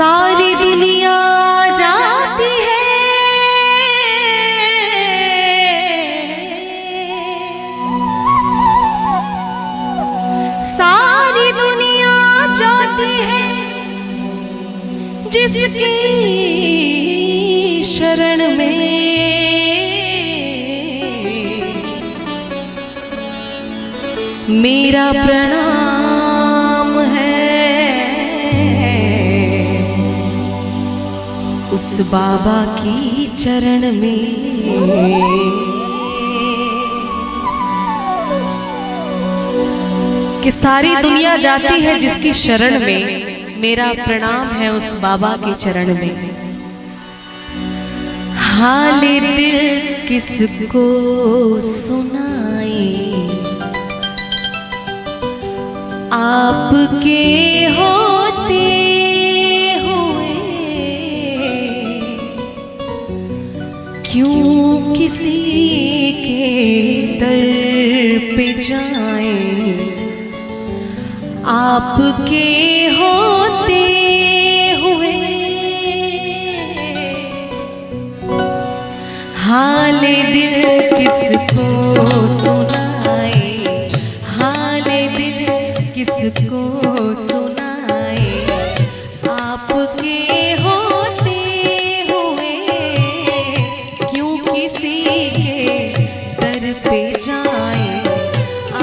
सारी दुनिया जाती है सारी दुनिया जाती है जिसकी शरण में मेरा प्रणाम है उस बाबा की चरण में। कि सारी दुनिया जाती है जिसकी शरण में, मेरा प्रणाम है उस बाबा के चरण में। हाले दिल किसको सुनाए, आपके होते हुए क्यों किसी के दर पे जाएं, आपके होते हुए हाले दिल किसको सुनाए, हाले दिल किसको सुनाए, आपके होते हुए क्यों किसी के दर पे जाए,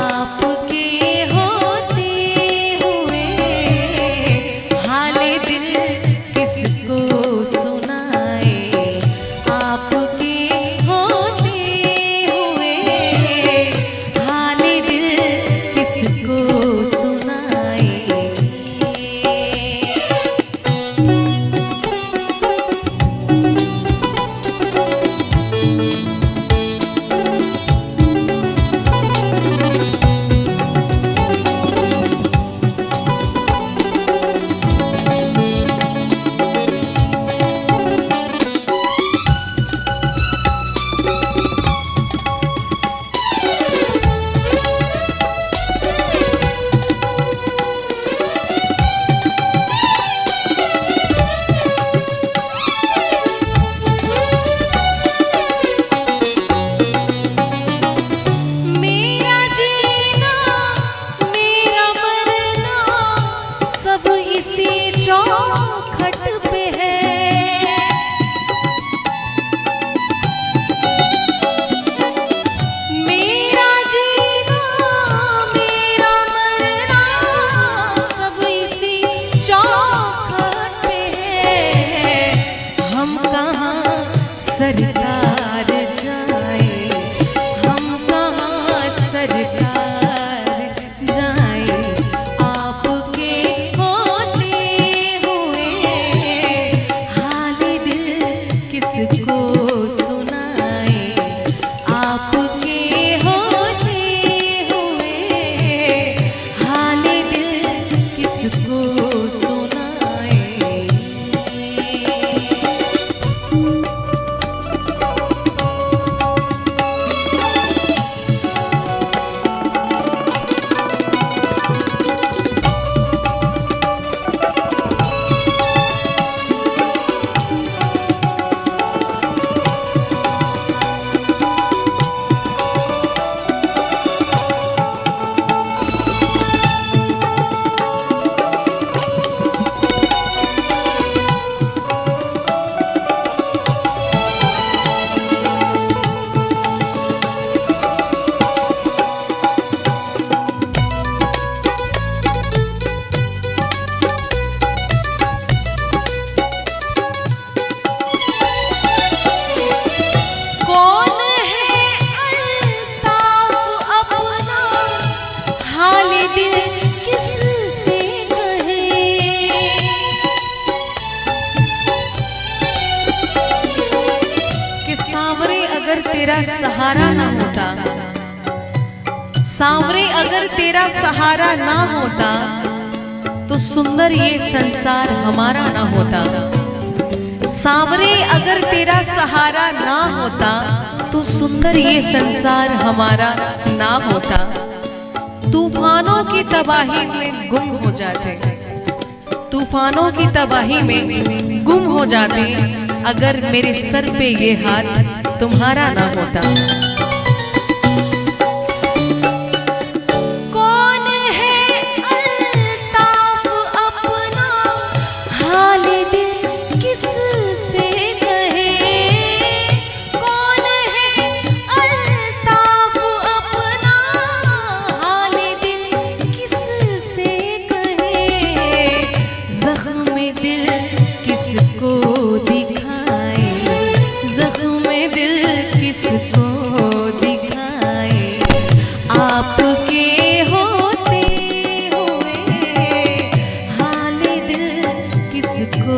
आपके होते हुए हाले दिल किसको सुनाए, आपके होते हुए हाले दिल किसको सुनाए। चौखट पे है मेरा जीना मेरा मरना सब इसी चौखट पे है। हम कहाँ सरकार जाए, हम कहाँ सरकार जाए, आपके किसको सुनाए, आपके होते हुए हाले दिल किसको सुनाए। अगर तेरा सहारा ना होता, सांवरे अगर तेरा सहारा ना होता तो सुंदर ये संसार हमारा ना होता। सांवरे अगर तेरा सहारा ना होता तो सुंदर ये संसार हमारा ना होता। तूफानों की तबाही में गुम हो जाते, तूफानों की तबाही में गुम हो जाते अगर मेरे सर पे ये हाथ तुम्हारा ना होता। कौन है अल्ताफ अपना हाल दिल किस से कहे, कौन है अल्ताफ अपना हाल दिल किस से कहे, जख्म दिल किसको दिखाए, जख्म दिल किसको दिखाए, आपके होते हुए हाल दिल किसको